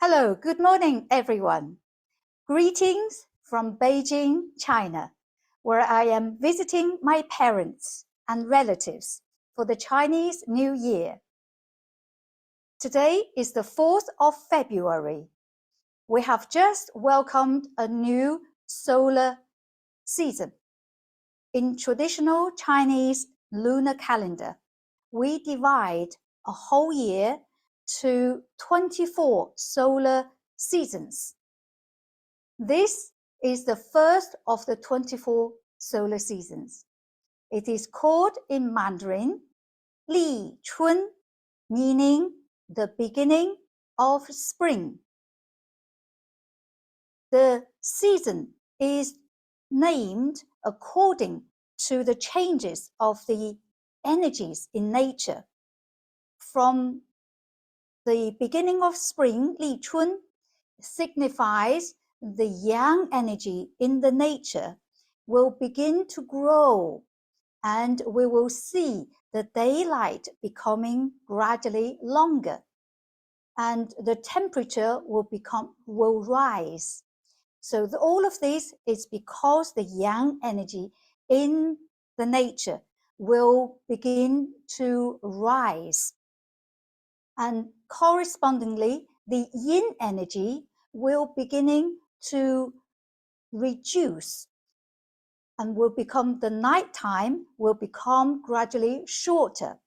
Hello, good morning, everyone. Greetings from Beijing, China, where I am visiting my parents and relatives for the Chinese New Year. Today is the 4th of February. We have just welcomed a new solar season. In traditional Chinese lunar calendar, we divide a whole year to 24 solar seasons. This is the first of the 24 solar seasons. It is called in Mandarin Li Chun, meaning the beginning of spring. The season is named according to the changes of the energies in nature. From the beginning of spring, Li Chun signifies the yang energy in the nature will begin to grow, and we will see the daylight becoming gradually longer, and the temperature will rise. So all of this is because the yang energy in the nature will begin to rise. And correspondingly, the yin energy will beginning to reduce and will become, the nighttime will become gradually shorter.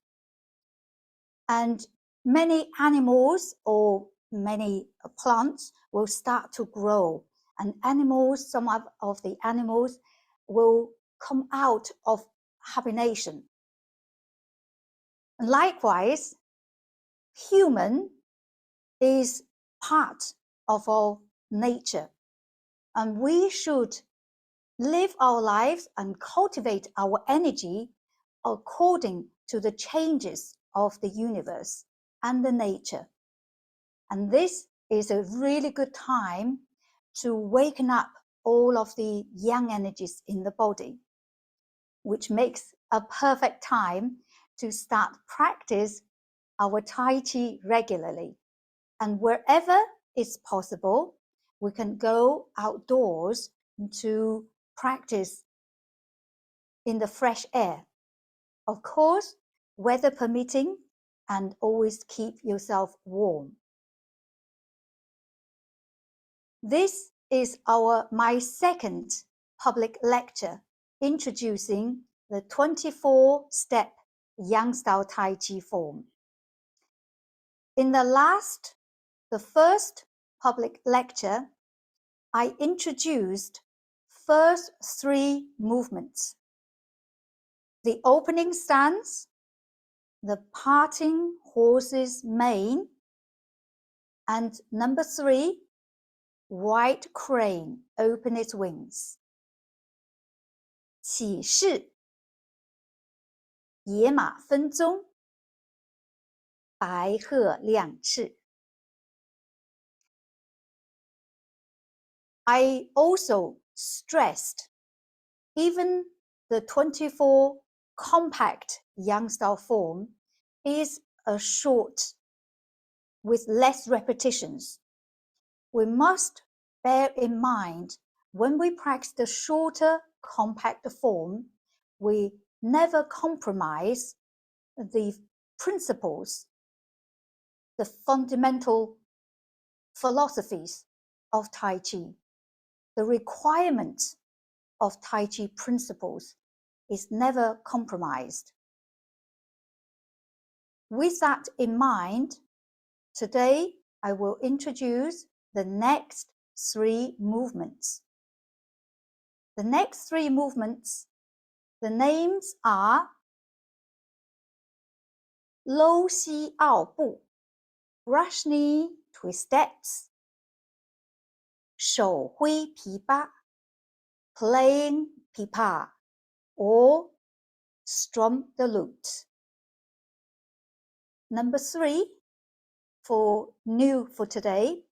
And many animals or many plants will start to grow, and animals, some of the animals will come out of hibernation. And likewise, human is part of our nature, and we should live our lives and cultivate our energy according to the changes of the universe and the nature. And this is a really good time to waken up all of the yang energies in the body, which makes a perfect time to start practice our Tai Chi regularly. And wherever it's possible, we can go outdoors to practice in the fresh air. Of course, weather permitting, and always keep yourself warm. This is my second public lecture introducing the 24-step Yang style Tai Chi form. In the first public lecture, I introduced first 3 movements: the opening stance, the parting horse's mane, and number 3, white crane, open its wings. 起势，野马分鬃，白鹤亮翅。I also stressed even the 24 compact Yang style form is a short with less repetitions. We must bear in mind when we practice the shorter compact form, we never compromise the principles, the fundamental philosophies of Tai Chi. The requirement of Tai Chi principles is never compromised. With that in mind, today I will introduce the next 3 movements. The next 3 movements, the names are 搂膝拗步, brush knee twist steps, 手挥琵琶, playing pipa, or strum the lute. Number 3, new for today,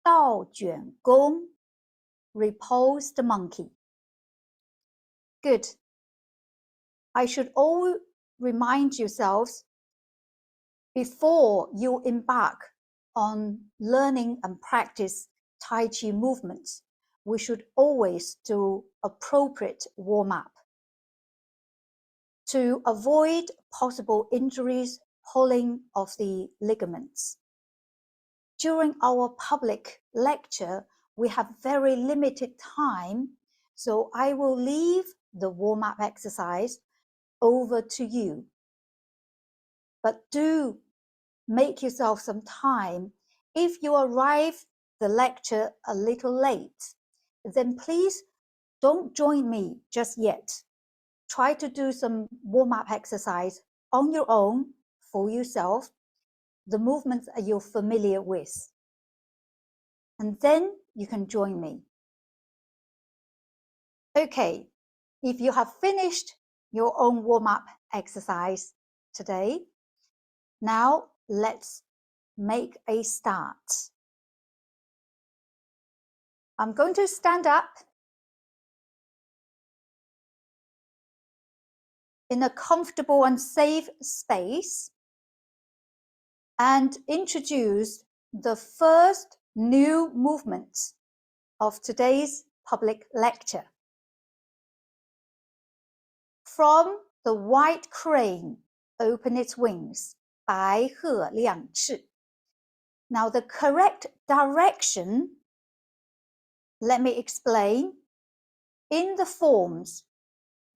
Dao Juan Gong, Repulse the monkey. Good. I should all remind yourselves before you embark on learning and practice Tai Chi movements, we should always do appropriate warm-up to avoid possible injuries, pulling of the ligaments. During our public lecture, we have very limited time, so I will leave the warm-up exercise over to you. But do make yourself some time. If you arrive the lecture a little late, then please don't join me just yet. Try to do some warm-up exercise on your own for yourself, the movements that you're familiar with. And then you can join me. Okay, if you have finished your own warm-up exercise today, now let's make a start. I'm going to stand up in a comfortable and safe space and introduce the first new movement of today's public lecture. From the white crane, open its wings, 白鹤亮翅. Now the correct direction, let me explain. In the forms,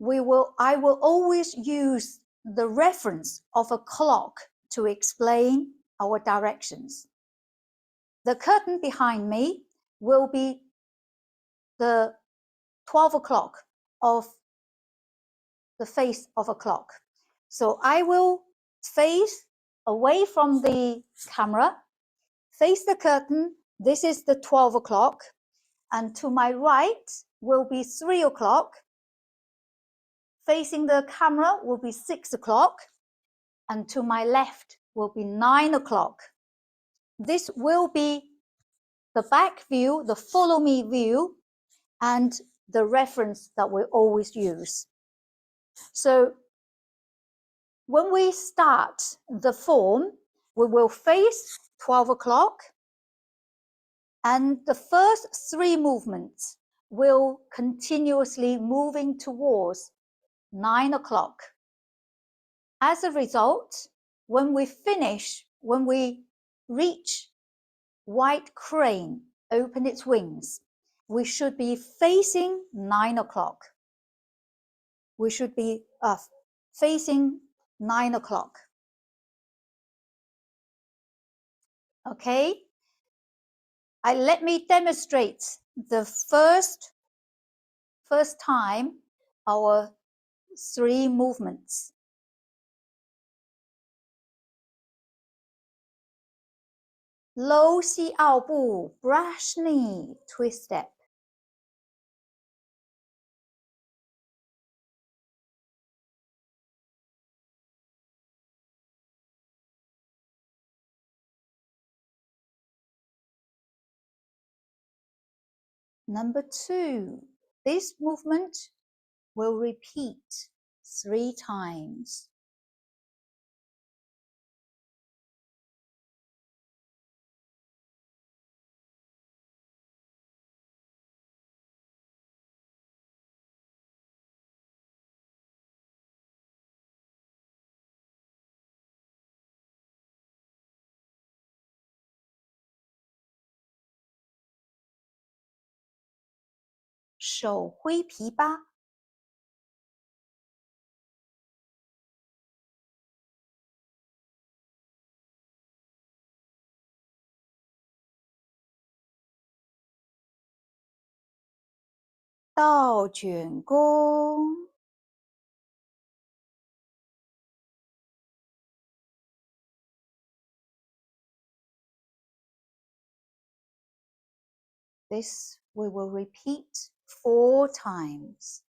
I will always use the reference of a clock to explain our directions. The curtain behind me will be the 12 o'clock of the face of a clock. So I will face away from the camera, face the curtain. This is the 12 o'clock. And to my right will be 3 o'clock. Facing the camera will be 6 o'clock. And to my left will be 9 o'clock. This will be the back view, the follow me view, and the reference that we always use. So when we start the form, we will face 12 o'clock, and the first 3 movements will continuously moving towards 9 o'clock. As a result, when we reach white crane, open its wings, we should be facing 9 o'clock. We should be facing 9 o'clock. Okay, let me demonstrate the first time our 3 movements. Low Si Ao Bu, brush knee, twist step. Number 2, this movement will repeat 3 times. Shou Hui Pi Ba. Dao Juan Gong. This we will repeat 4 times.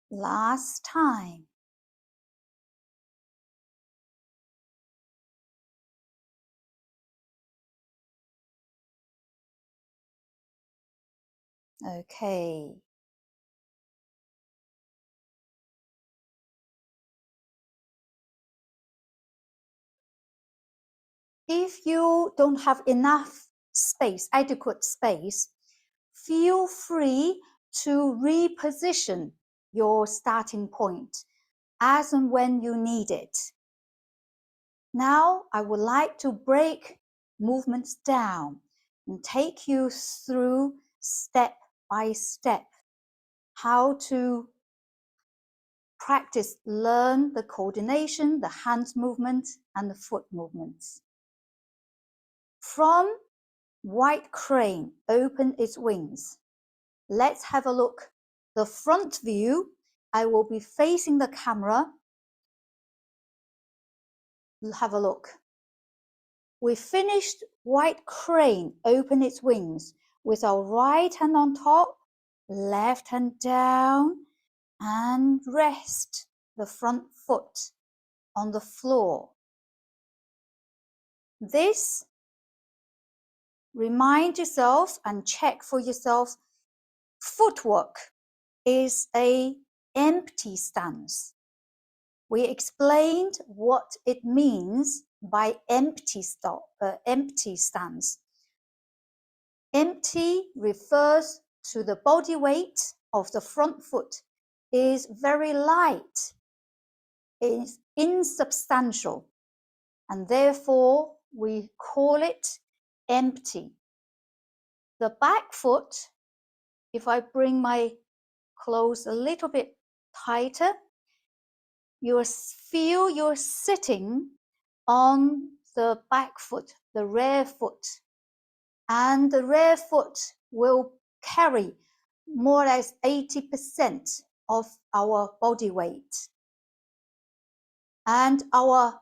Last time. Okay. If you don't have enough space, adequate space, feel free to reposition your starting point as and when you need it. Now, I would like to break movements down and take you through step by step how to practice, learn the coordination, the hand movement, and the foot movements. From white crane, open its wings. Let's have a look. The front view, I will be facing the camera. Have a look. We finished white crane, open its wings, with our right hand on top, left hand down, and rest the front foot on the floor. This, remind yourself and check for yourself, footwork is an empty stance. We explained what it means by empty stance. Empty refers to the body weight of the front foot is very light, is insubstantial, and therefore we call it empty. The back foot, if I bring my clothes a little bit tighter, you feel you're sitting on the back foot, the rear foot, and the rear foot will carry more or less 80% of our body weight. And our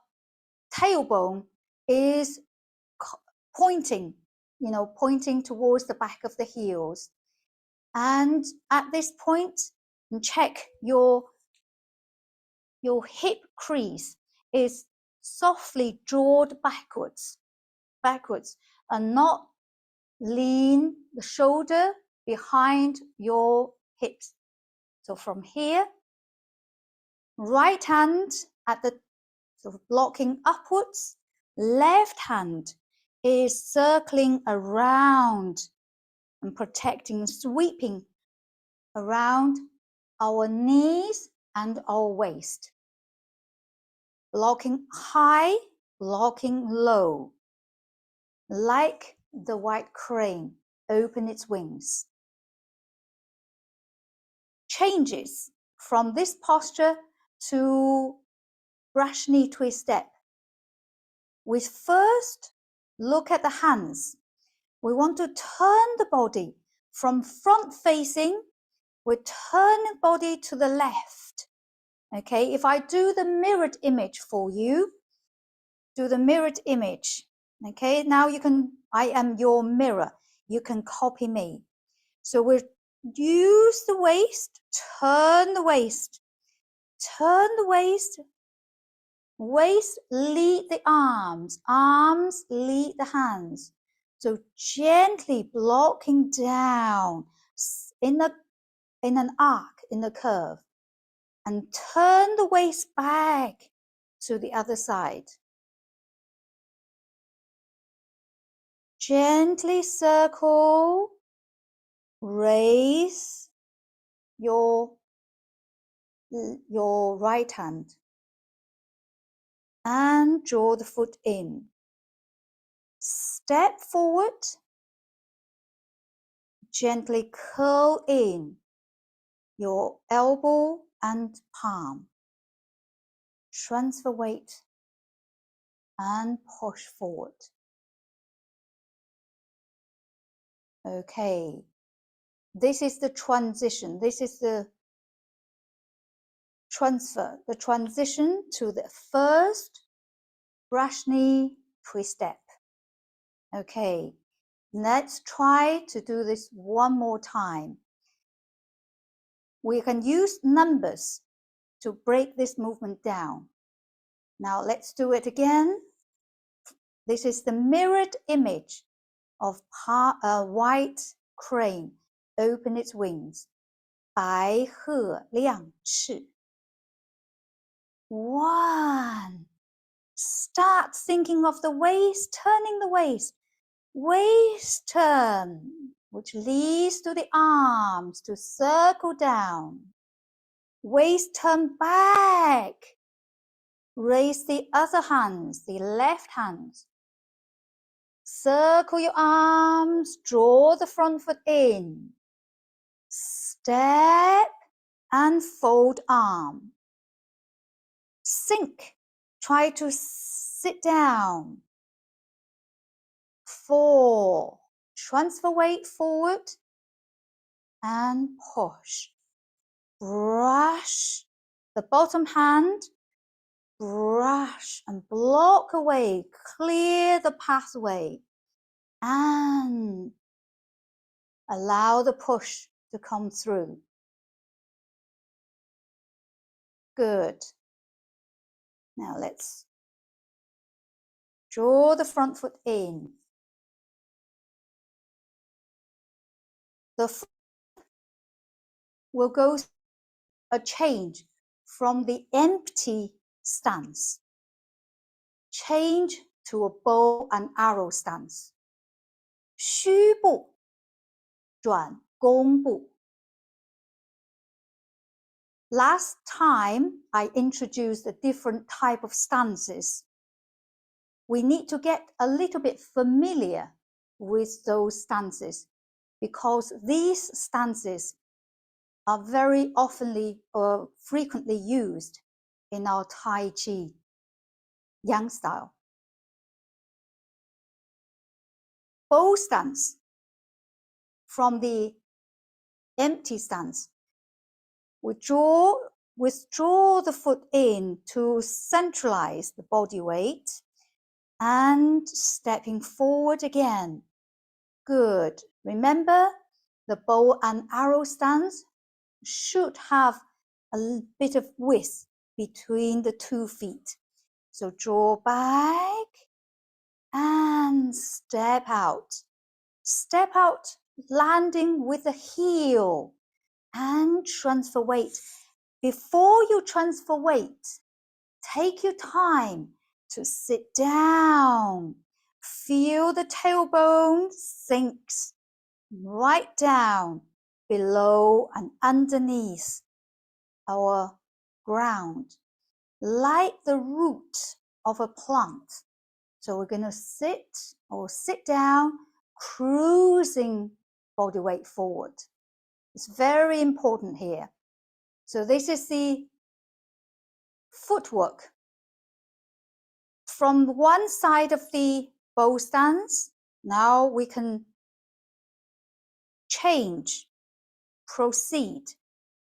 tailbone is pointing, pointing towards the back of the heels. And at this point, check your hip crease is softly drawn backwards, and not lean the shoulder behind your hips. So from here, right hand at the sort of blocking upwards, left hand is circling around and protecting, sweeping around our knees and our waist. Blocking high, blocking low, like the white crane, open its wings. Changes from this posture to brush knee twist step. We first look at the hands. We want to turn the body from front facing, we turn the body to the left. Okay, if I do the mirrored image for you, do the mirrored image. Okay, now you can, I am your mirror. You can copy me. So we use the waist, turn the waist, waist lead the arms, arms lead the hands. So gently blocking down in an arc, in the curve, and turn the waist back to the other side. Gently circle, raise your right hand and draw the foot in. Step forward, gently curl in your elbow and palm. Transfer weight and push forward. Okay, this is the transition. This is the transfer, the transition to the first brush knee twist step. Okay, let's try to do this one more time. we can use numbers to break this movement down. Now let's do it again. This is the mirrored image of a white crane. Open its wings. 白鹤亮翅. 1. Start thinking of the waist, turning the waist. Waist turn, which leads to the arms to circle down. Waist turn back. Raise the other hands, the left hands. Circle your arms, draw the front foot in. Step and fold arm. Sink. Try to sit down. 4. Transfer weight forward and push. Brush the bottom hand. Brush and block away. Clear the pathway. And allow the push to come through. Good. Now let's draw the front foot in. The foot will go a change from the empty stance. Change to a bow and arrow stance. 虚步转弓步. Last time I introduced a different type of stances. We need to get a little bit familiar with those stances because these stances are very oftenly or frequently used in our Tai Chi Yang style. Bow stance from the empty stance. Withdraw the foot in to centralize the body weight and stepping forward again. Good. Remember, the bow and arrow stance should have a bit of width between the 2 feet. So draw back and step out. Step out, landing with the heel and transfer weight. Before you transfer weight, take your time to sit down. Feel the tailbone sinks right down below and underneath our ground, like the root of a plant. So we're going to sit down, cruising body weight forward. It's very important here. So this is the footwork. From one side of the bow stance, now we can proceed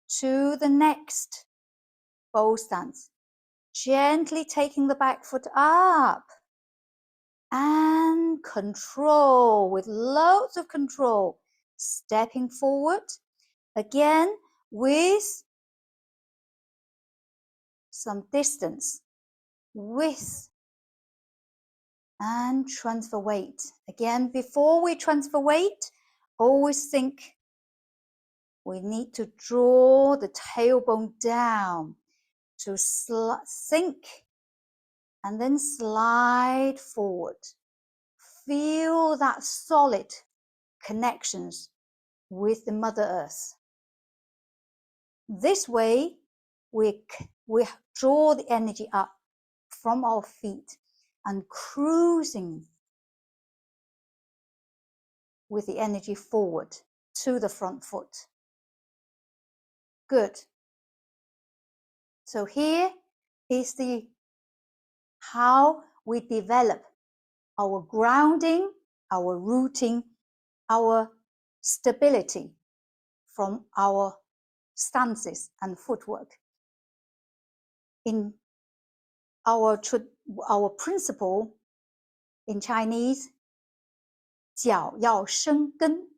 to the next bow stance. Gently taking the back foot up and control, with loads of control, stepping forward again with some distance, width, and transfer weight. Again, before we transfer weight, always think we need to draw the tailbone down to sink and then slide forward. Feel that solid connections with the Mother Earth. This way, we draw the energy up from our feet and cruising with the energy forward to the front foot. Good. So here is how we develop our grounding, our rooting, our stability from our stances and footwork. In our principle in Chinese, 脚要生根，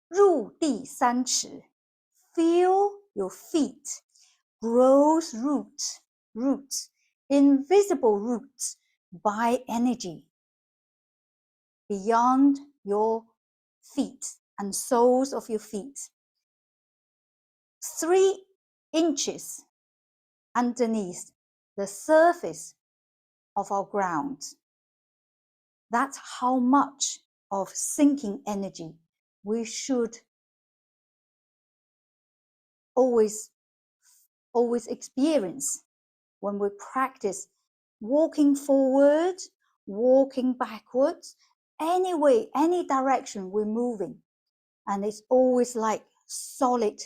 入地3尺， feel your feet grows roots, invisible roots by energy beyond your feet and soles of your feet. 3 inches underneath the surface of our ground. That's how much of sinking energy we should always experience when we practice walking forward, walking backwards, any way, any direction we're moving. And it's always like solid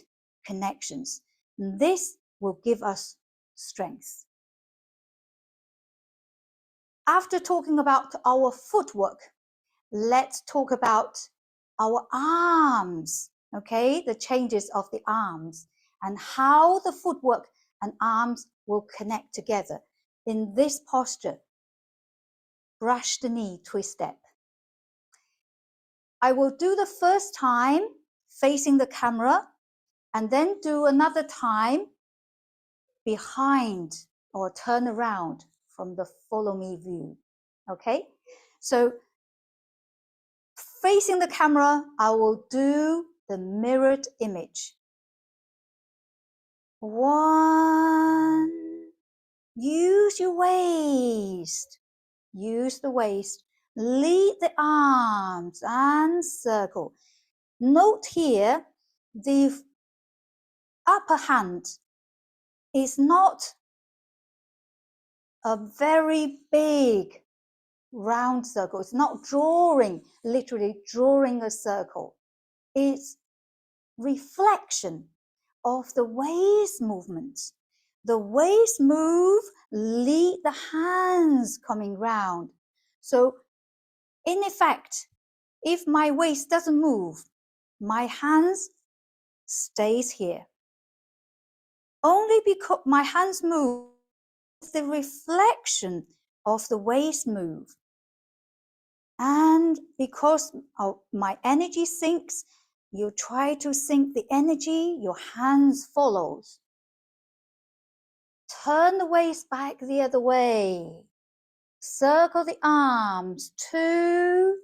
connections. And this will give us strength. After talking about our footwork, let's talk about our arms, okay? The changes of the arms and how the footwork and arms will connect together. In this posture, brush the knee, twist step. I will do the first time facing the camera and then do another time behind or turn around from the follow me view, okay? So facing the camera, I will do the mirrored image. 1, use your waist, use the waist, lead the arms and circle. Note here, the upper hand is not a very big round circle. It's not drawing, literally drawing a circle. It's reflection of the waist movements. The waist move, lead the hands coming round. So in effect, if my waist doesn't move, my hands stays here. Only because my hands move, the reflection of the waist move. And because my energy sinks, you try to sink the energy, your hands follows. Turn the waist back the other way. Circle the arms. 2,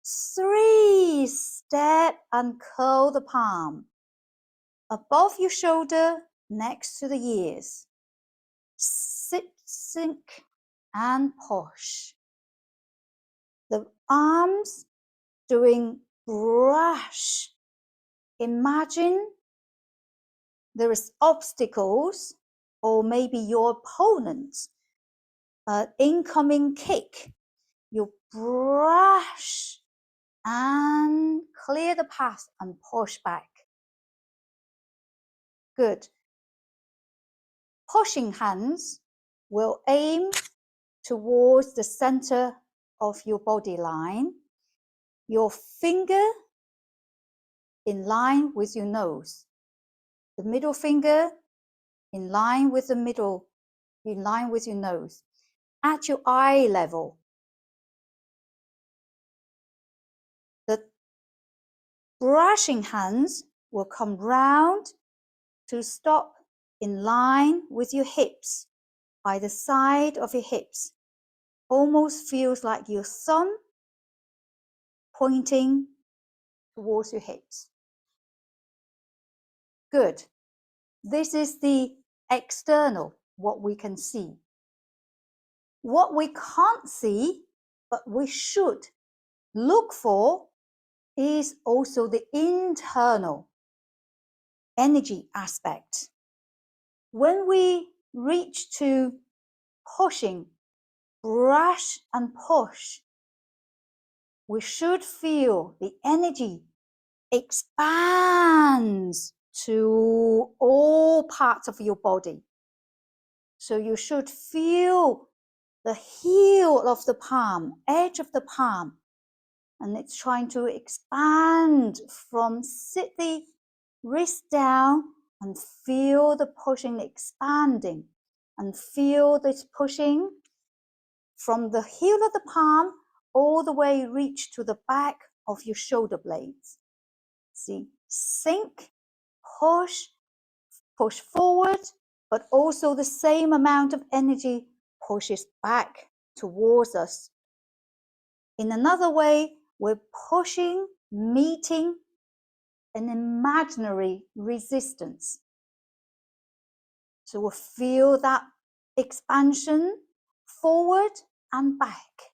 3, step and curl the palm. Above your shoulder, next to the ears. Sit, sink and push. The arms doing brush. Imagine there is obstacles or maybe your opponent's incoming kick. You brush and clear the path and push back. Good. Pushing hands will aim towards the center of your body line. Your finger in line with your nose. The middle finger in line with the middle, in line with your nose. At your eye level. The brushing hands will come round to stop in line with your hips, by the side of your hips. Almost feels like your thumb pointing towards your hips. Good. This is the external, what we can see. What we can't see, but we should look for, is also the internal energy aspect. When we reach to pushing, brush and push, we should feel the energy expands to all parts of your body. So you should feel the heel of the palm, edge of the palm, and it's trying to expand from sit the wrist down and feel the pushing expanding, and feel this pushing from the heel of the palm all the way reach to the back of your shoulder blades. See, sink, push forward, but also the same amount of energy pushes back towards us. In another way, we're pushing, meeting an imaginary resistance. So we'll feel that expansion forward and back.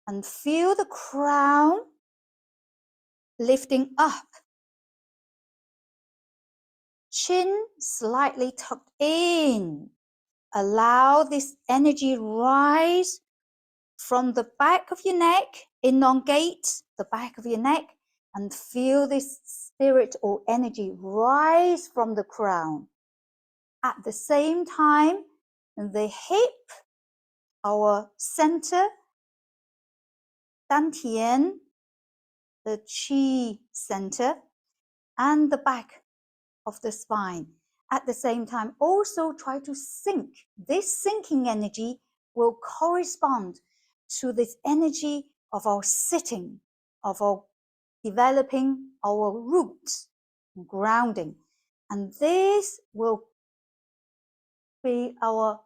And feel the crown lifting up. Chin slightly tucked in. Allow this energy rise from the back of your neck, elongate the back of your neck, and feel this spirit or energy rise from the crown. At the same time, the hip, our center, dantian, the chi center, and the back of the spine. At the same time, also try to sink. This sinking energy will correspond to this energy of our sitting, of our developing our roots, grounding. And this will be our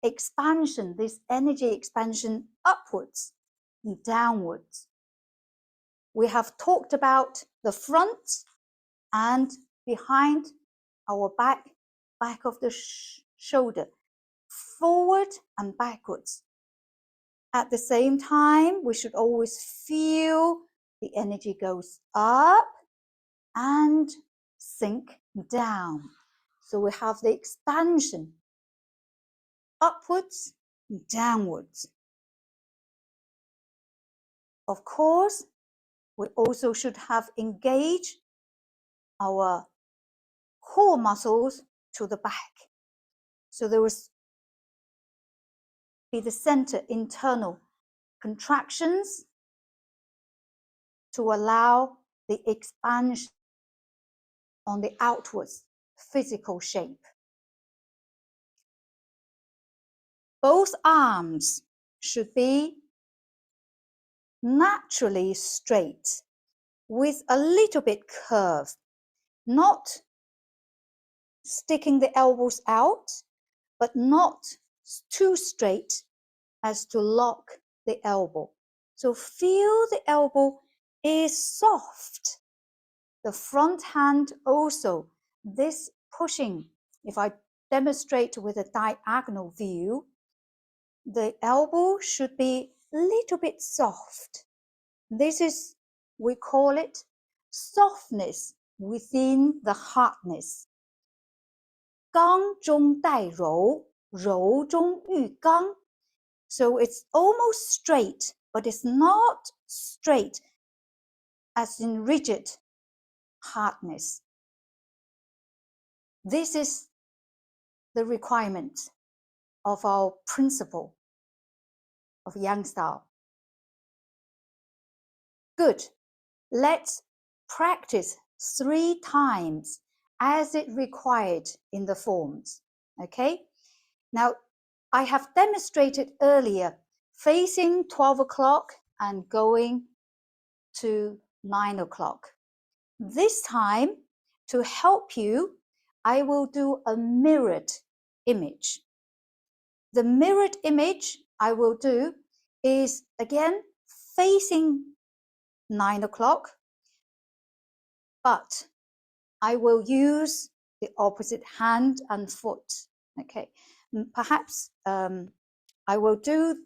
expansion, this energy expansion upwards and downwards. We have talked about the front and behind our back of the shoulder, forward and backwards. At the same time, we should always feel the energy goes up and sink down. So we have the expansion upwards and downwards. Of course, we also should have engaged our core muscles to the back. So there will be the center internal contractions to allow the expansion on the outwards physical shape. Both arms should be naturally straight with a little bit curve, not sticking the elbows out, but not too straight as to lock the elbow. So feel the elbow is soft. The front hand also, this pushing, if I demonstrate with a diagonal view, the elbow should be a little bit soft. This is, we call it softness within the hardness. 刚中带柔，柔中遇刚. So it's almost straight, but it's not straight as in rigid hardness. This is the requirement of our principle of Yang style. Good. Let's practice 3 times as it required in the forms. Okay? Now, I have demonstrated earlier facing 12 o'clock and going to 9 o'clock. This time, to help you, I will do a mirrored image. The mirrored image I will do is, again, facing 9 o'clock, but I will use the opposite hand and foot. Okay, perhaps I will do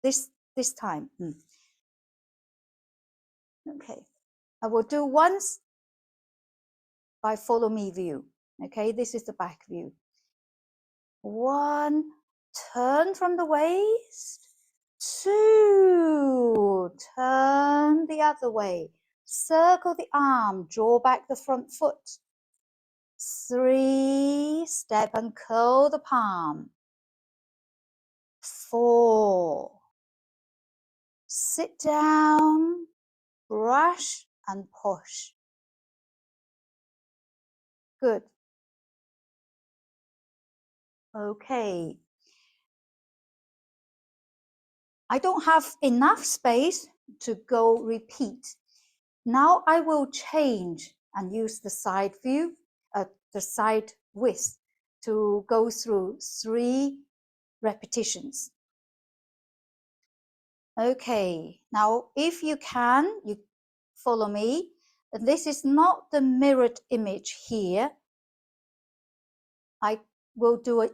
this time. Okay, I will do once by follow me view. Okay, this is the back view. 1, turn from the waist. 2, turn the other way. Circle the arm, draw back the front foot. 3, step and curl the palm. 4, sit down, brush and push. Good. Okay. I don't have enough space to go repeat. Now I will change and use the side view, the side width to go through 3 repetitions. Okay, now if you can, you follow me. This is not the mirrored image here. I will do a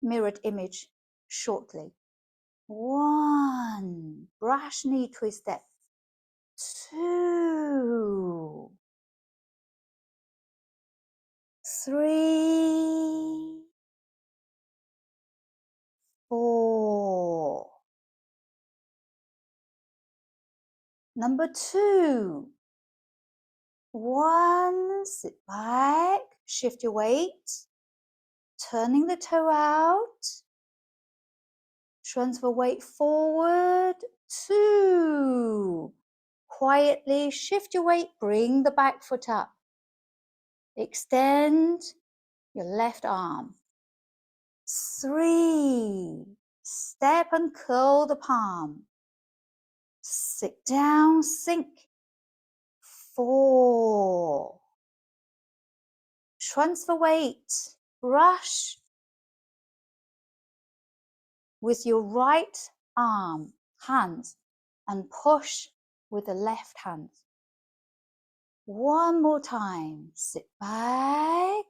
mirrored image shortly. 1, brush knee twist step. 2, 3, 4. Number 2. 1, sit back, shift your weight, turning the toe out, transfer weight forward, 2. Quietly shift your weight, bring the back foot up. Extend your left arm. 3, step and curl the palm. Sit down, sink. 4, transfer weight, brush with your right arm, hand, and push with the left hand. 1 more time, sit back,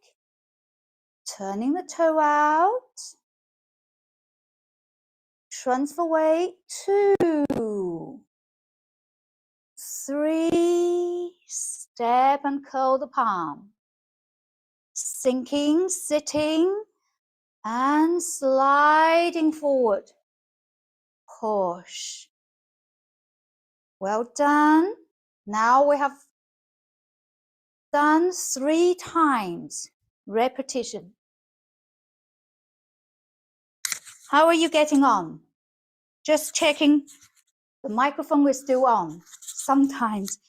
turning the toe out, transfer weight, 2, 3, step and curl the palm, sinking, sitting, and sliding forward, push. Well done. Now we have done 3 times repetition. How are you getting on? Just checking the microphone is still on. Sometimes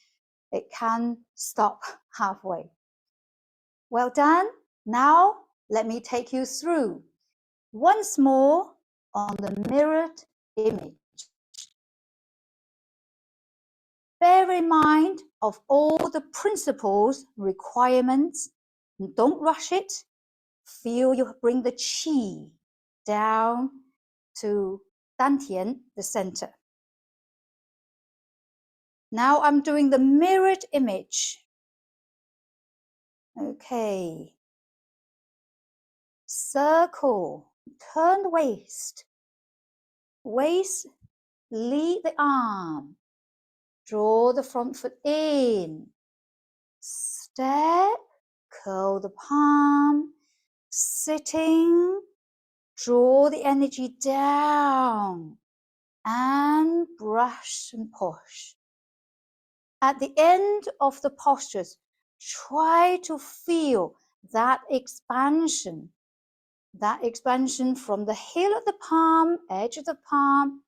it can stop halfway. Well done. Now let me take you through once more on the mirrored image. Bear in mind of all the principles, requirements, and don't rush it. Feel you bring the qi down to dantian, the center. Now I'm doing the mirrored image. Okay. Circle, turn the waist. Waist, lead the arm. Draw the front foot in. Step, curl the palm. Sitting, draw the energy down. And brush and push. At the end of the postures, try to feel that expansion from the heel of the palm, edge of the palm,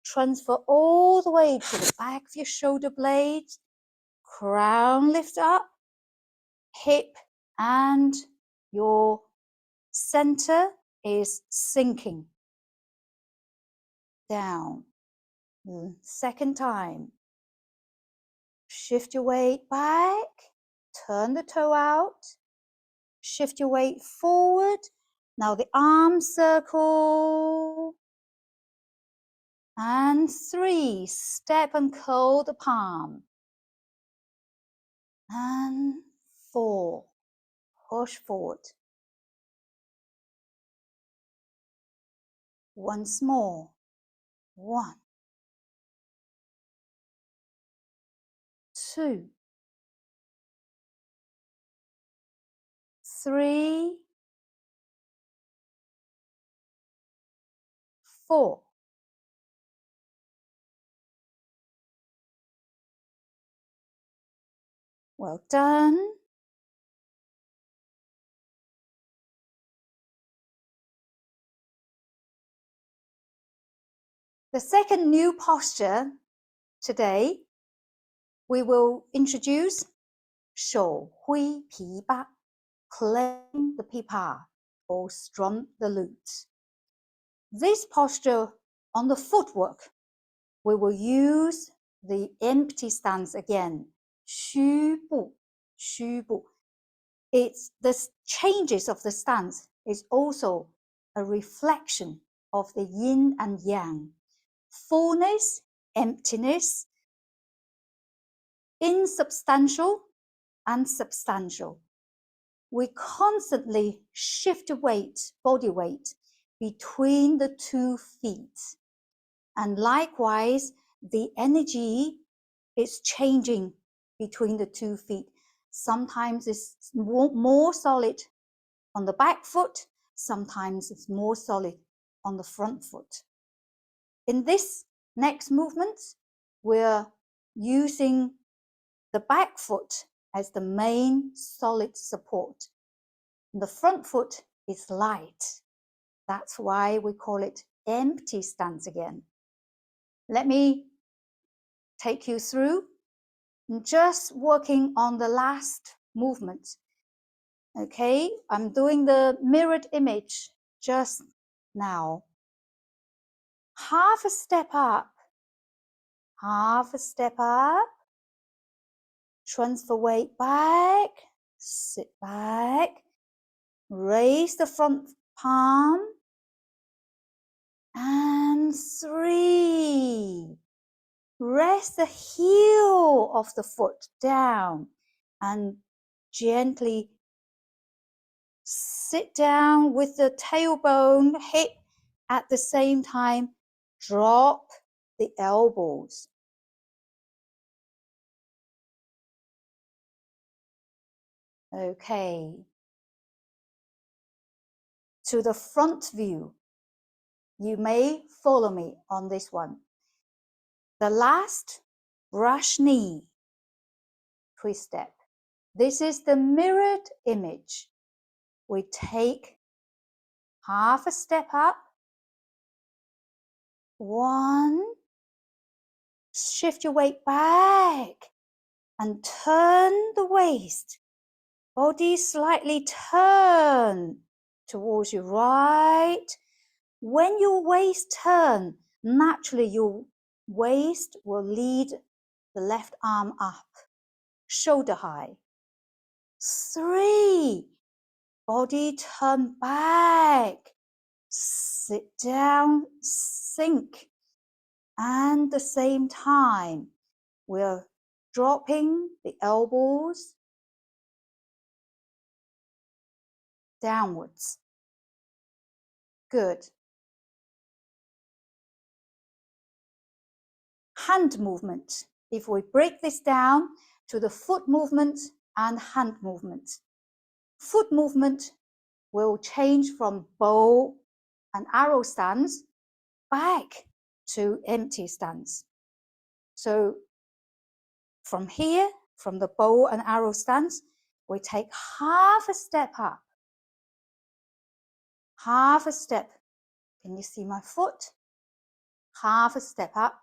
transfer all the way to the back of your shoulder blades, crown lift up, hip and your center is sinking down. Second time. Shift your weight back, turn the toe out, shift your weight forward. Now the arm circle. And 3, step and curl the palm. And 4, push forward. Once more. 1, 2, 3, 4. Well done. The second new posture today, we will introduce Shou Hui Pi Ba, playing the pipa or strum the lute. This posture on the footwork, we will use the empty stance again, 虚步虚步. It's the changes of the stance is also a reflection of the yin and yang, fullness, emptiness, insubstantial and substantial. We constantly shift weight, body weight, between the 2 feet. And likewise, the energy is changing between the 2 feet. Sometimes it's more solid on the back foot, sometimes it's more solid on the front foot. In this next movement, we're using the back foot as the main solid support. The front foot is light. That's why we call it empty stance again. Let me take you through, just working on the last movement. Okay, I'm doing the mirrored image just now. Half a step up, half a step up, transfer weight back, sit back, raise the front palm, and 3. Rest the heel of the foot down and gently sit down with the tailbone, hip at the same time. Drop the elbows. Okay. To the front view. You may follow me on this one. The last, brush knee, twist step. This is the mirrored image. We take half a step up. 1. Shift your weight back and turn the waist. Body slightly turn towards your right. When your waist turn, naturally your waist will lead the left arm up, shoulder high. 3. Body turn back, sit down, sink. And at the same time, we're dropping the elbows downwards. Good. Hand movement. If we break this down to the foot movement and hand movement. Foot movement will change from bow and arrow stance back to empty stance. So from here, from the bow and arrow stance, we take half a step up. Half a step. Can you see my foot? Half a step up.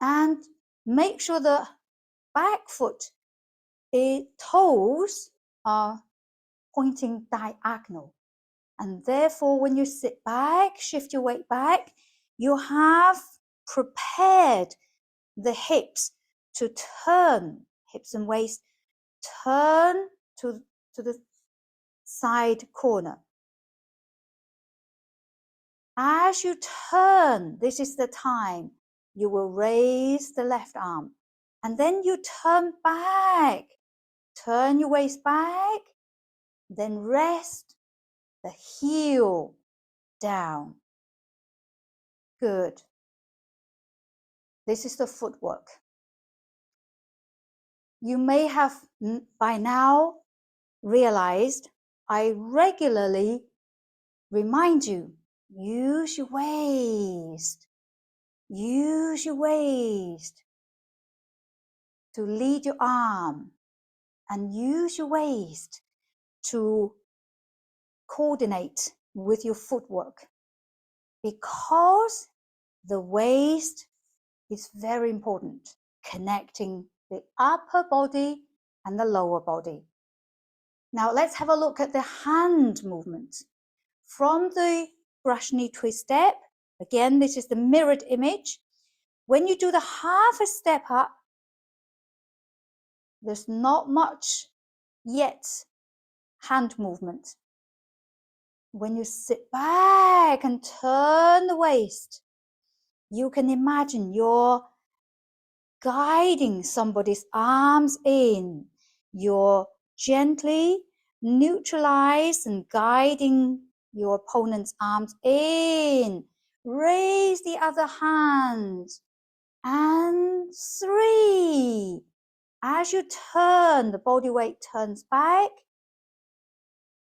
And make sure the back foot, toes are pointing diagonal. And therefore, when you sit back, shift your weight back, you have prepared the hips to turn, hips and waist, turn to the side corner. As you turn, this is the time you will raise the left arm. And then you turn back, turn your waist back, then rest the heel down. Good. This is the footwork. You may have by now realized I regularly remind you, use your waist. Use your waist to lead your arm and use your waist to coordinate with your footwork, because the waist is very important, connecting the upper body and the lower body. Now let's have a look at the hand movement. From the brush knee twist step, again, this is the mirrored image. When you do the half a step up, there's not much yet hand movement. When you sit back and turn the waist, you can imagine you're guiding somebody's arms in. You're gently neutralize and guiding your opponent's arms in. Raise the other hand. And 3. As you turn, the body weight turns back.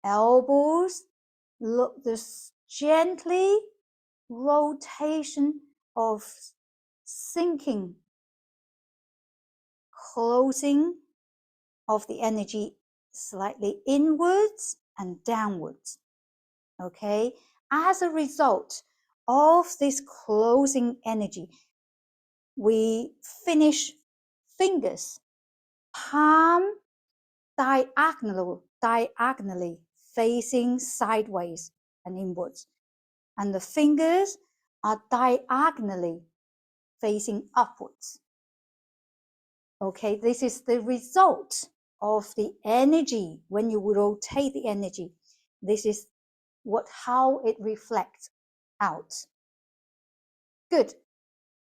Elbows, look this gently rotation of sinking, closing of the energy slightly inwards and downwards. Okay, as a result of this closing energy, we finish fingers, palm diagonally facing sideways and inwards, and the fingers are diagonally facing upwards. Okay, this is the result of the energy when you rotate the energy. This is how it reflects out. Good.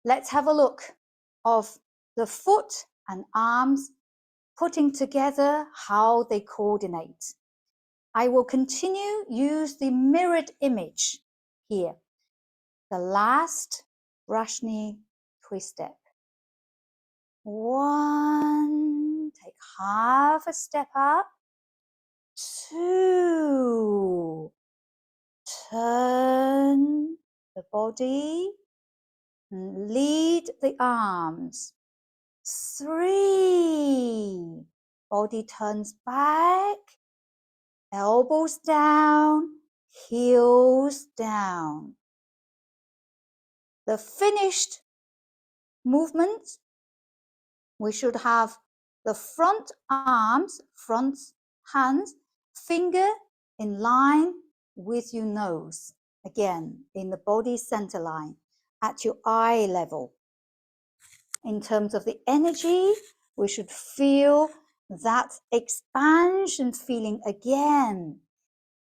Let's have a look of the foot and arms putting together how they coordinate. I will continue use the mirrored image here. The last brush knee twist step. 1, take half a step up. 2, turn the body, lead the arms. 3, body turns back, elbows down, heels down. The finished movement, we should have the front arms, front hands, finger in line with your nose. Again, in the body center line, at your eye level. In terms of the energy, we should feel that expansion feeling again.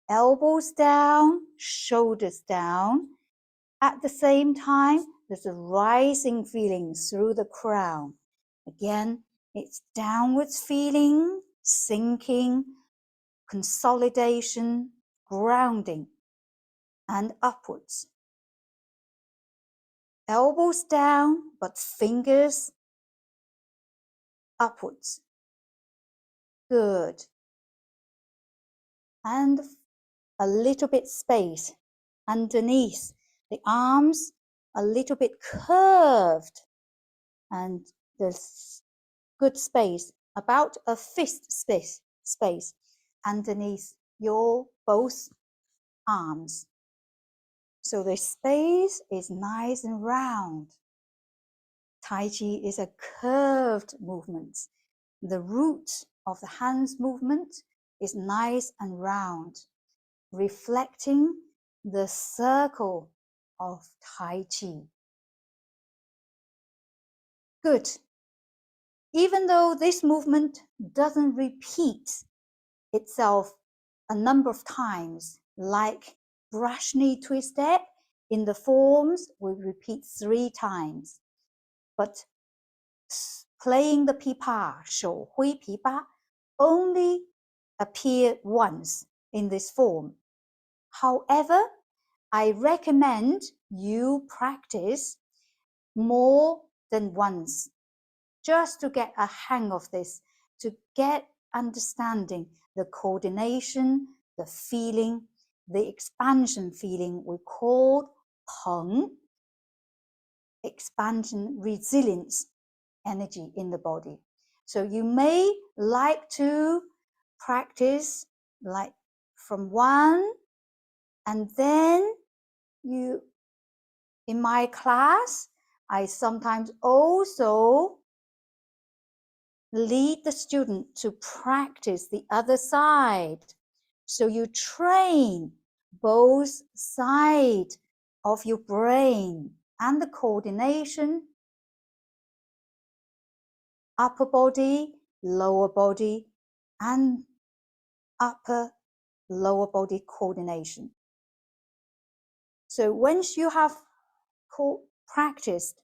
Elbows down, shoulders down. At the same time, there's a rising feeling through the crown. Again, it's downwards feeling, sinking, consolidation, grounding, and upwards. Elbows down, but fingers upwards. Good. And a little bit space underneath. The arms a little bit curved. And there's good space, about a fist space underneath your both arms. So the space is nice and round. Tai Chi is a curved movement. The root of the hands movement is nice and round, reflecting the circle of Tai Chi. Good. Even though this movement doesn't repeat itself a number of times, like brush knee twist step, in the forms we repeat 3 times. But playing the pipa, Shou Hui Pi Ba, only appeared once in this form. However, I recommend you practice more than once, just to get a hang of this, to get understanding the coordination, the feeling, the expansion feeling we call peng, expansion, resilience, energy in the body. So you may like to practice like from 1, and then you, in my class, I sometimes also lead the student to practice the other side. So you train both sides of your brain and the coordination, upper body, lower body, and upper, lower body coordination. So once you have practiced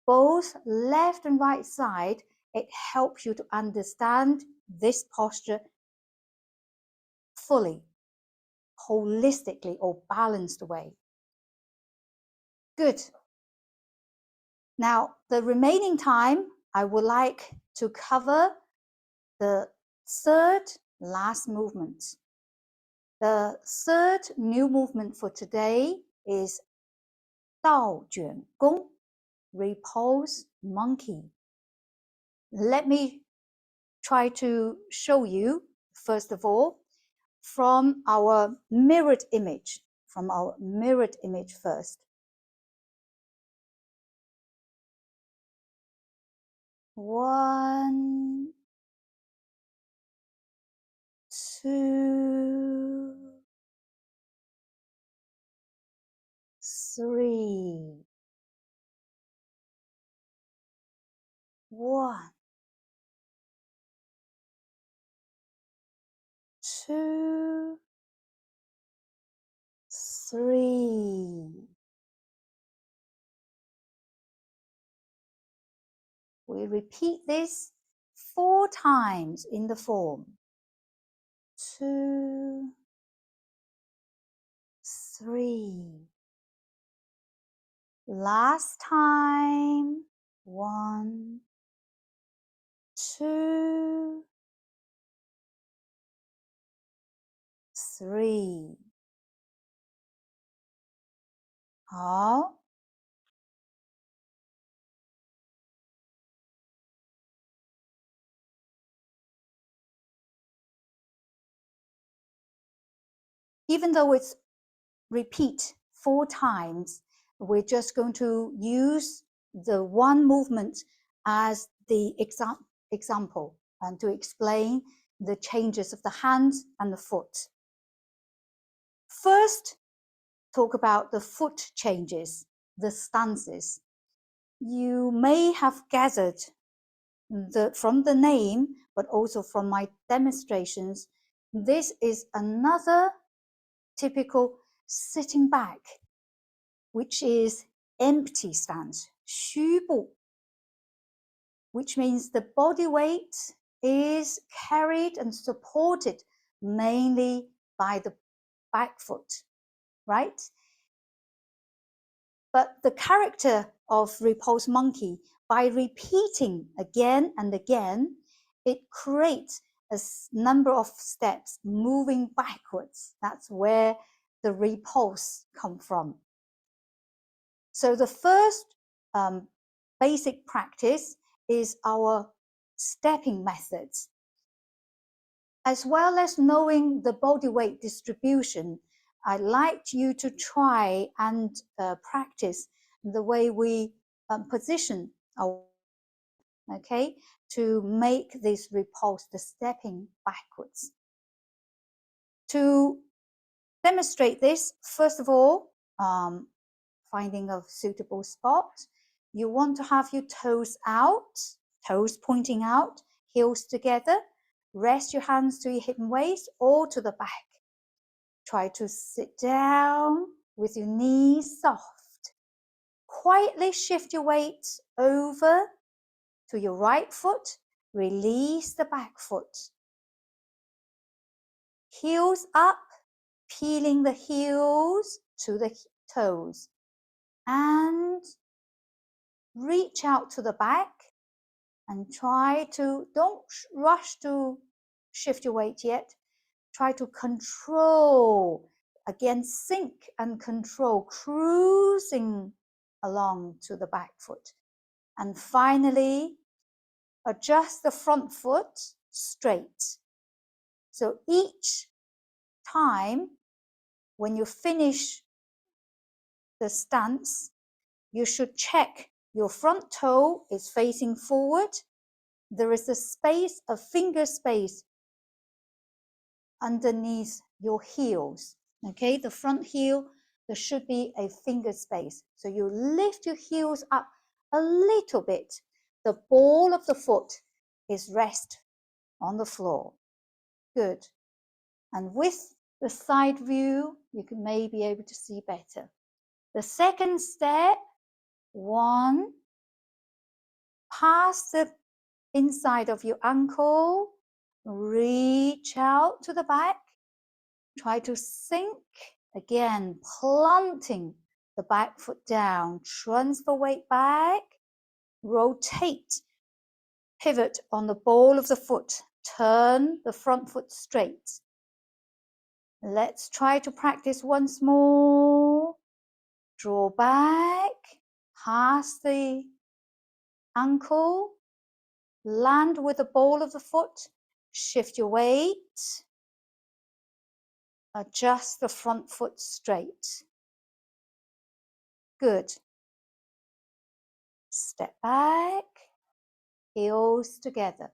both left and right side, it helps you to understand this posture fully, holistically, or balanced way. Good. Now, the remaining time, I would like to cover the third last movement. The third new movement for today is Dao Juan Gong, Repulse Monkey. Let me try to show you, first of all, from our mirrored image, first. 1, 2, 3. 1, 2, 3. We repeat this 4 times in the form. 2, 3. Last time. 1, 2, 3. 好。Even though it's repeat 4 times, we're just going to use the one movement as the example and to explain the changes of the hands and the foot. First, talk about the foot changes, the stances. You may have gathered from the name, but also from my demonstrations, this is another typical sitting back, which is empty stance, 虚步, which means the body weight is carried and supported mainly by the back foot, right? But the character of Repulse Monkey, by repeating again and again, it creates a number of steps moving backwards. That's where the repulse comes from. So the first basic practice is our stepping methods. As well as knowing the body weight distribution, I'd like you to try and practice the way we position our, okay, to make this repulse, the stepping backwards. To demonstrate this, first of all, finding a suitable spot, you want to have your toes out, toes pointing out, heels together. Rest your hands to your hip and waist or to the back. Try to sit down with your knees soft. Quietly shift your weight over to your right foot. Release the back foot. Heels up, peeling the heels to the toes. And reach out to the back and try to, don't rush to shift your weight yet. Try to control, again, sink and control, cruising along to the back foot. And finally, adjust the front foot straight. So each time when you finish the stance, you should check your front toe is facing forward. There is a space, a finger space underneath your heels. Okay, the front heel, there should be a finger space. So you lift your heels up a little bit. The ball of the foot is rest on the floor. Good. And with the side view, you can maybe be able to see better. The second step, 1, pass the inside of your ankle, reach out to the back, try to sink, again, planting the back foot down, transfer weight back, rotate, pivot on the ball of the foot, turn the front foot straight. Let's try to practice once more. Draw back, pass the ankle, land with the ball of the foot, shift your weight, adjust the front foot straight. Good. Step back, heels together.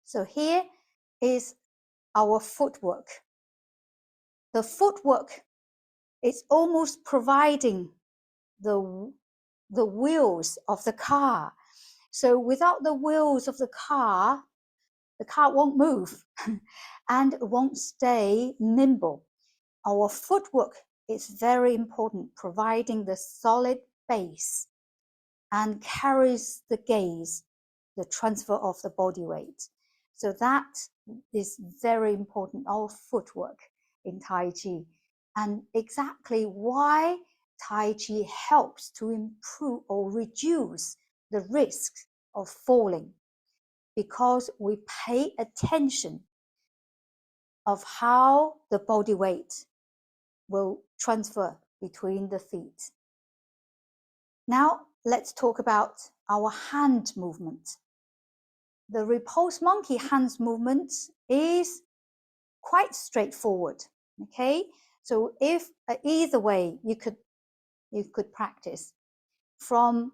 So here is our footwork. The footwork is almost providing the wheels of the car. So without the wheels of the car won't move and it won't stay nimble. Our footwork is very important, providing the solid base and carries the gaze, the transfer of the body weight. So that is very important, our footwork in Tai Chi. And exactly why Tai Chi helps to improve or reduce the risk of falling, because we pay attention of how the body weight will transfer between the feet. Now, let's talk about our hand movement. The Repulse monkey hands movement is quite straightforward, okay? So if either way you could practice, from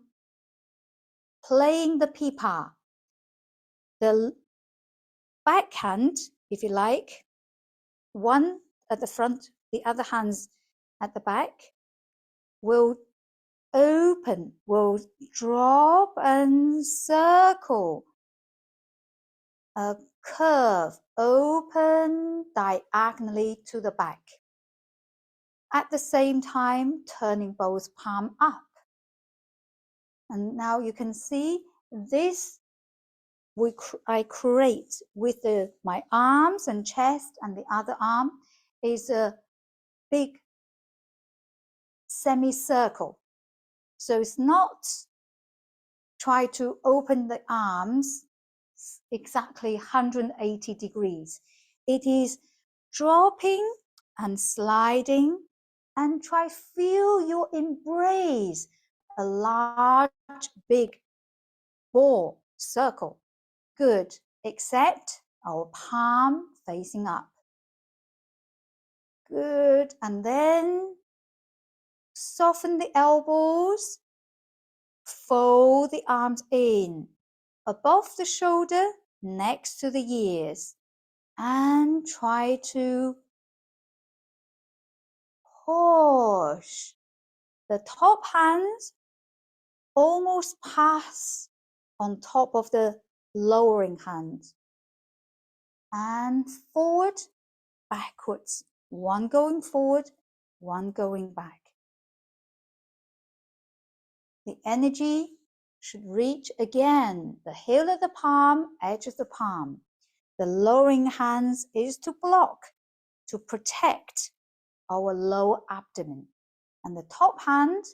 playing the pipa, the backhand, if you like, one at the front, the other hand's at the back, will open, will drop and circle, a curve, open diagonally to the back. At the same time, turning both palms up. And now you can see this I create with my arms and chest, and the other arm is a big semicircle. So it's not try to open the arms exactly 180 degrees. It is dropping and sliding, and try feel you embrace a large big ball circle. Good, except our palm facing up. Good, and then soften the elbows, fold the arms in, above the shoulder, next to the ears, and try to push. The top hands almost pass on top of the lowering hands. And forward, backwards. One going forward, one going back. The energy should reach again the heel of the palm, edge of the palm. The lowering hands is to block, to protect our lower abdomen. And the top hand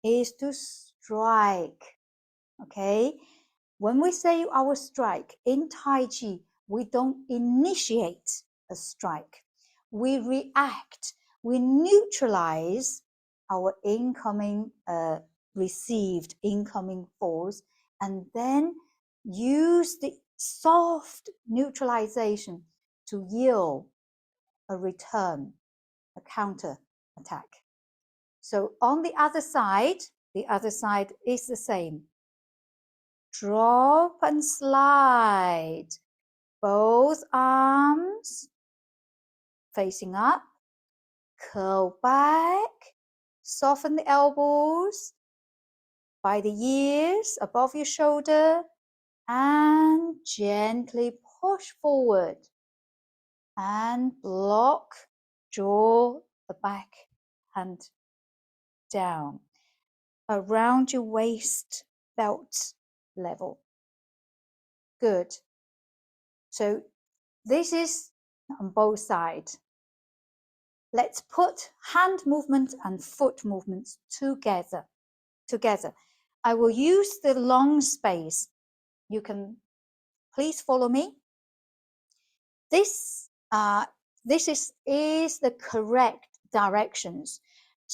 is to strike. Okay? When we say our strike in Tai Chi, we don't initiate a strike. We react. We neutralize our incoming, received incoming force, and then use the soft neutralization to yield a return, a counter attack. So on the other side is the same. Drop and slide. Both arms facing up. Curl back. Soften the elbows by the ears above your shoulder. and gently push forward and block, draw the back hand down around your waist belt level. Good. So this is on both sides. Let's put hand movements and foot movements together. I will use the long space. You can please follow me. This is the correct directions.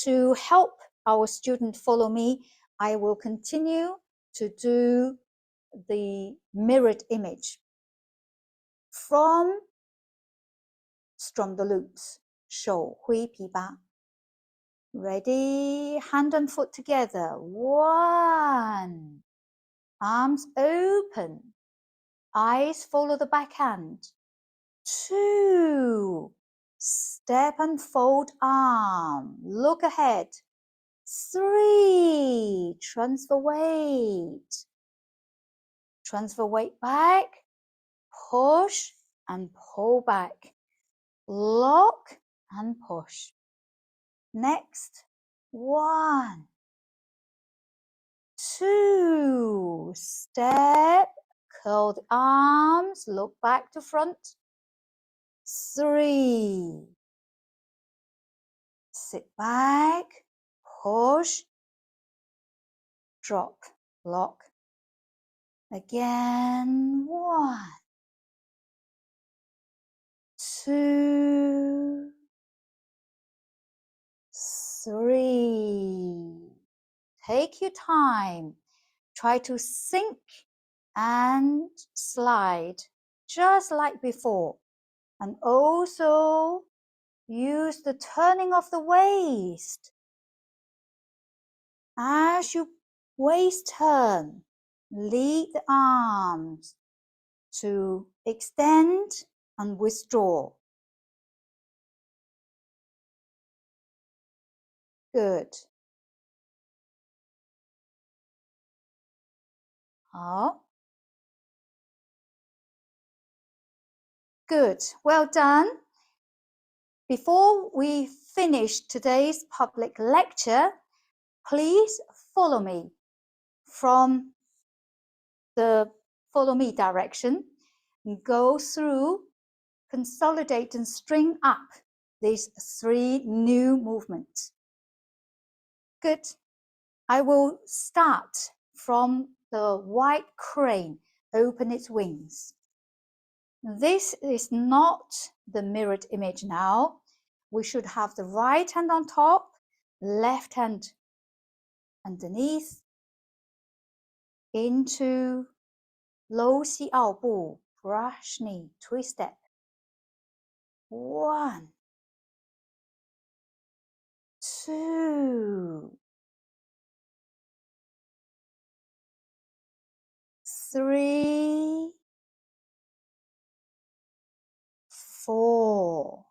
To help our student follow me, I will continue to do the mirrored image from Strum the lute, 手挥琵琶. Ready? Hand and foot together. 1. Arms open. Eyes follow the backhand. 2. Step and fold arm. Look ahead. 3. Transfer weight. Transfer weight back. Push and pull back. Lock and push. Next. 1. 2. Step. Curl the arms. Look back to front. 3. Sit back. Push. Drop. Lock. Again. 1. 2. 3. Take your time. Try to sink and slide just like before. And also use the turning of the waist. As you waist turn, lead the arms to extend and withdraw. Good. 好. Good. Well done. Before we finish today's public lecture, please follow me from the follow me direction and go through, consolidate and string up these 3 new movements. Good. I will start from the white crane, open its wings. This is not the mirrored image now. We should have the right hand on top, left hand underneath, into 搂膝拗步, brush knee, twist step. 1, 2, 3, 4.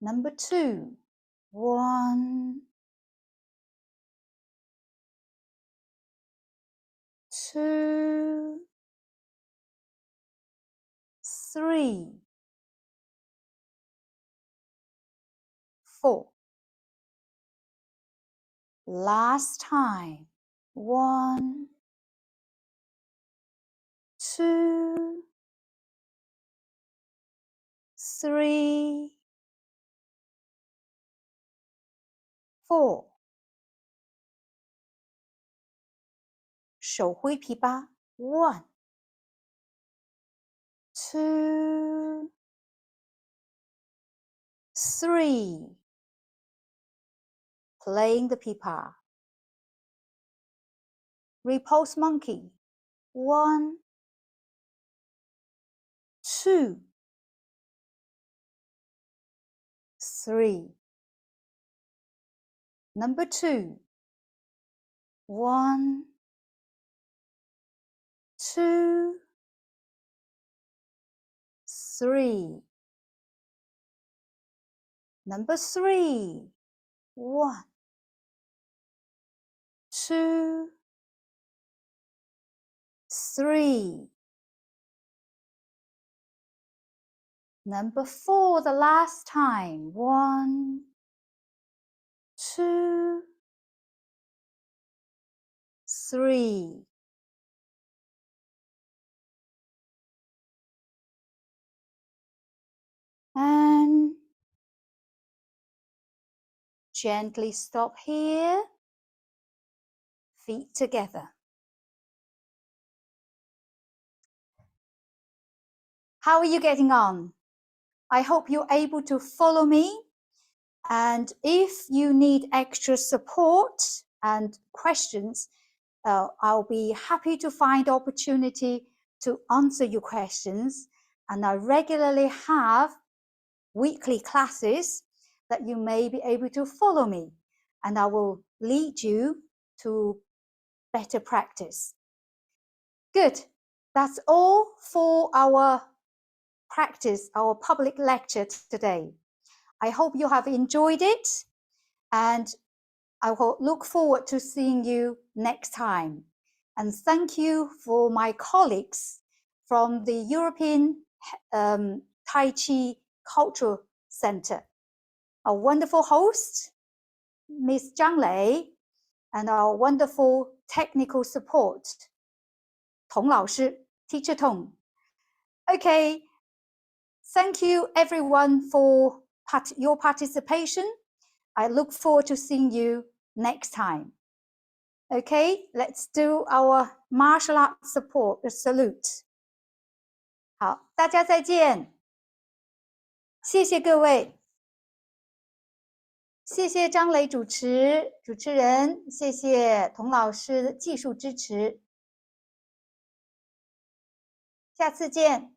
Number 2. 1, 2, 3, 4. Last time. 1, 2, 3, 4. 手挥琵琶. 1, 2, 3. Playing the pipa. Repulse monkey. 1, 2, 3. Number 2. 1, 2, 3. Number 3. 1, 2, 3. Number 4, the last time. 1, 2, 3. And gently stop here. Feet together. How are you getting on? I hope you're able to follow me. And if you need extra support and questions, I'll be happy to find opportunity to answer your questions. And I regularly have weekly classes that you may be able to follow me. And I will lead you to better practice. Good. That's all for our practice, our public lecture today. I hope you have enjoyed it, and I will look forward to seeing you next time. And thank you for my colleagues from the European Tai Chi Cultural Center. Our wonderful host, Ms. Zhang Lei, and our wonderful technical support, Tong 老师, Teacher Tong. Okay, thank you everyone for your participation. I look forward to seeing you next time. Okay, let's do our martial art support salute. 好，大家再见。谢谢各位，谢谢张磊主持人，谢谢童老师的技术支持。下次见。